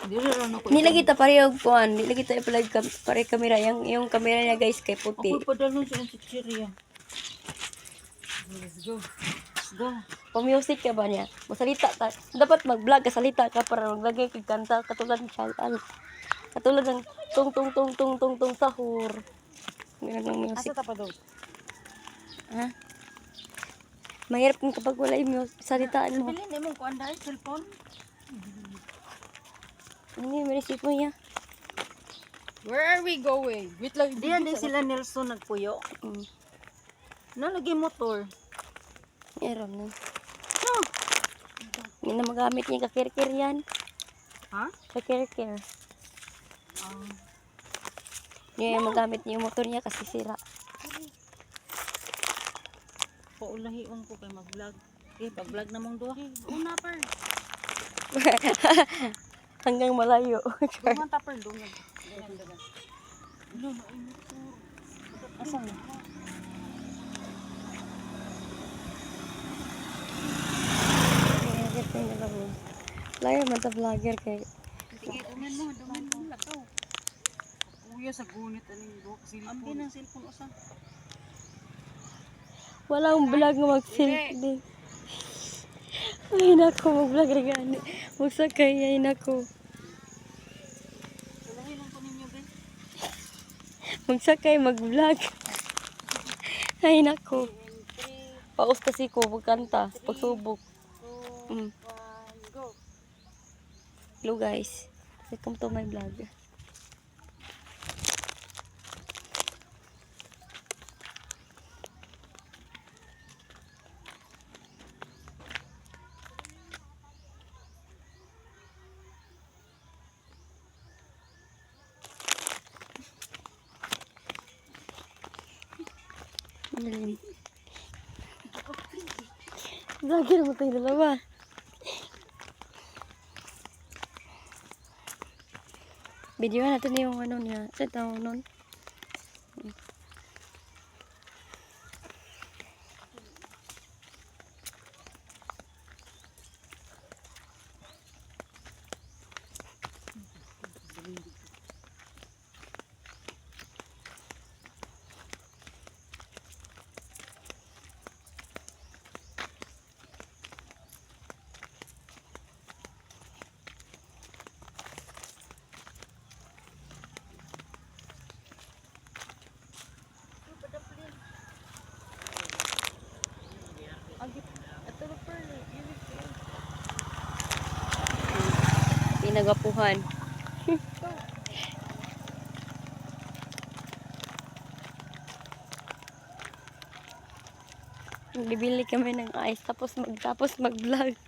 Nilagi ta parehog kuan, nilagi ta i-plug pare kamera yung kamera niya guys kay puti. Ako padalon siya sa chichirya. Let's go. Let's go. Pa-music ka ba niya? Masalita ta. Dapat mag-vlog ka, salita ka para maglagay kag kanta katulad ng channel. Katulad ng tung tung tung tung tung tung sahur. Ganun ng music. Asa ta pa daw? Ha? Mahirap kung kapag wala yung music, salitaan mo. Bilin mo ko anday cellphone. Ano yung receipt mo niya? Where are we going? Wait lang. Diyan din sila Nelson nagpuyo. Nalagay motor. Meron na. No. Hindi na magamit niya yung kakirkir yan. Ha? Kakirkir. Hindi na magamit niya yung motor niya kasi sira. Paulahion ko kay mag-vlog. Pag-vlog na mong duha. Una par. Hanggang malayo. Duman ta par duman. Asa na? Layo man sa vlogger kay. Sige, duman mo lakaw. Kuya sa gunit aning duha ka cellphone. Ambi ng cellphone usa. Wala akong vlog nga mag-selfie. Ay nako, mag-vlog rin gani. Magsakay, ay nako. Ulahi lang ko ninyo, Ben. Magsakay, mag-vlog. Ay nako. Paus kasi ko, magkanta. Pagsubok. Go. Hello guys. Welcome to my vlog. Malim. Vlogger mo tayo dalawa. Video natin yung ano niya. Sa tao nun. Pinagapuhan. Bibili kami ng ice tapos mag-vlog.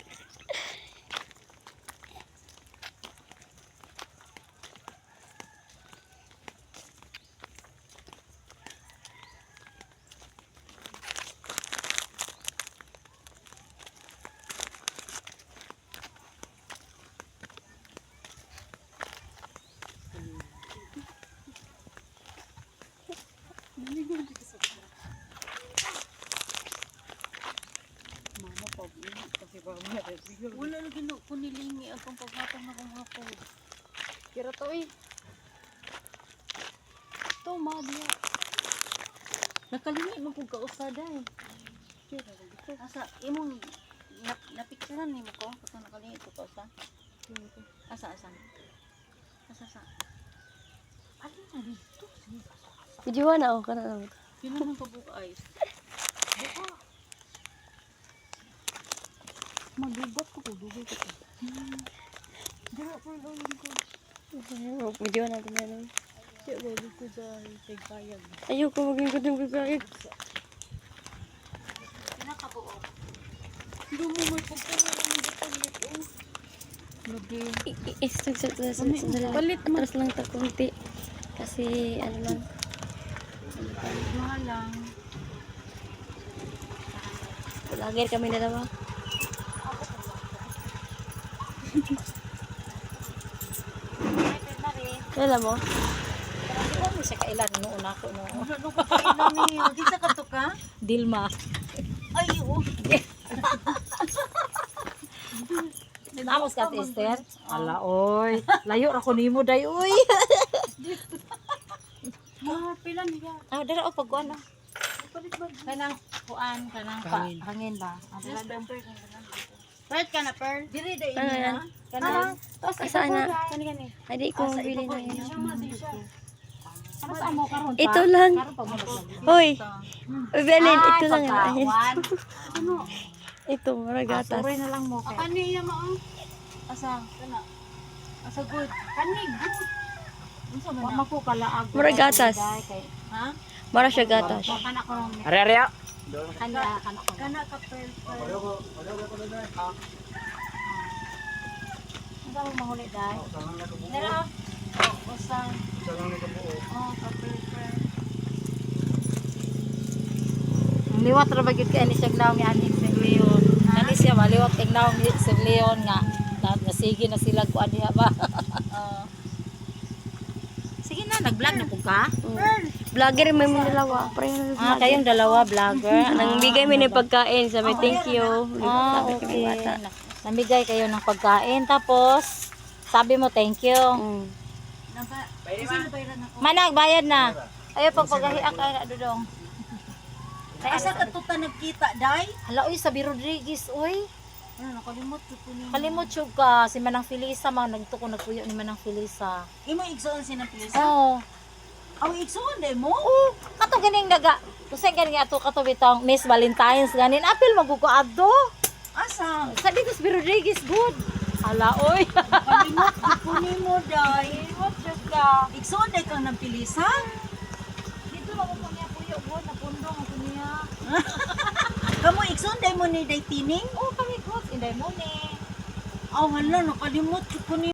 Wala lagi no kunilingi akong paghatag na kong hapon. Kira to eh. To madya. Nakalingi mo kung kausada eh. Asa imong napicturean nimo ko katong nakalingi ko kausa. Asa. Alin na dito? Video na ako kana lang. Sino nang kabuka eyes? Buka. Magubat ko dugay ko. Dira pa lang ko. Video natin yan. Siya wala ko sa tigayag. Ayoko maglingkod ng gagawin. Pinakabuo. Hindi mo may pagkaroon ng batalit. Lagi. Palit mo. Atras lang ta kunti. Kasi ano lang. Mahal lang. Vlogger kami dalawa. Kailan mo? Hindi ko sa kailan noon ako no. Ano ka kailan ni? Di sa kato ka? Dilma. Ay oo. Amos ka Ate Esther. Ala oy, layo ra ko nimo day oy. Pila niya. Ah, dara o pagkuan ah. Kanang kuan, kanang hangin ba? Ah, dara daw. Pearl ka na, Pearl. Dili da Ano yan? Kanang Asaan na? kani. Ay, di ko mabili na yun. Ano sa mo karon pa? Ito lang. Karon pa mo lang. Hoy! Belen, ito lang. Pagkawan. Ito, maragatas. Sorry na lang mo kay. Kani niya mo. Asa? Kana. Asa good. Kani good. Unsa man na ko kalaag. Mura gatas. Ha? Mara siya gatas. Kana ko lang. Are. Kana kana ko. Kana ka, Pearl. Unsa mo mahuli dai? Dara. Usang. Oh, kapel. Ang liwat ra bagid kay ni siya gnaw ni ani sa Leon. Ani siya maliwat kay gnaw ni sa Leon nga. Nasige na sila ko diha ba. Sige na, nag-vlog na po ka? Vlogger, may mga dalawa. Ah, kayong dalawa vlogger. Nang bigay mo ng pagkain, sabi thank you. Ah, Sabi kami okay. bata. Namigay kayo ng pagkain tapos sabi mo thank you. Mm. Manag bayad na. Ayo pag pagahiak ay na dudong. Asa ka tuta nagkita, day? Hala uy sabi Rodriguez uy. Ano, nakalimot ko niya. Kalimot syug ka si Manang Felisa man nagtuko nagpuyo ni Manang Felisa. Imo igsoon sinapilisa? Oh. Aw, igsoon day mo? Oh, kato ganing daga. Kusay ganing ato kato bitong Miss Valentine's ganin apil maguko adto. Asa? Sa dito si Rodriguez good. Hala oy. Kalimot ko nimo, day. Kalimot syug ka. Igsoon day kang napilisa? Dito mo ko niya puyo good na pundong ako niya. Kamu igsoon day mo ni day tining? Oh, kami good inday mo ni. Aw, hala, nakalimot ko nimo.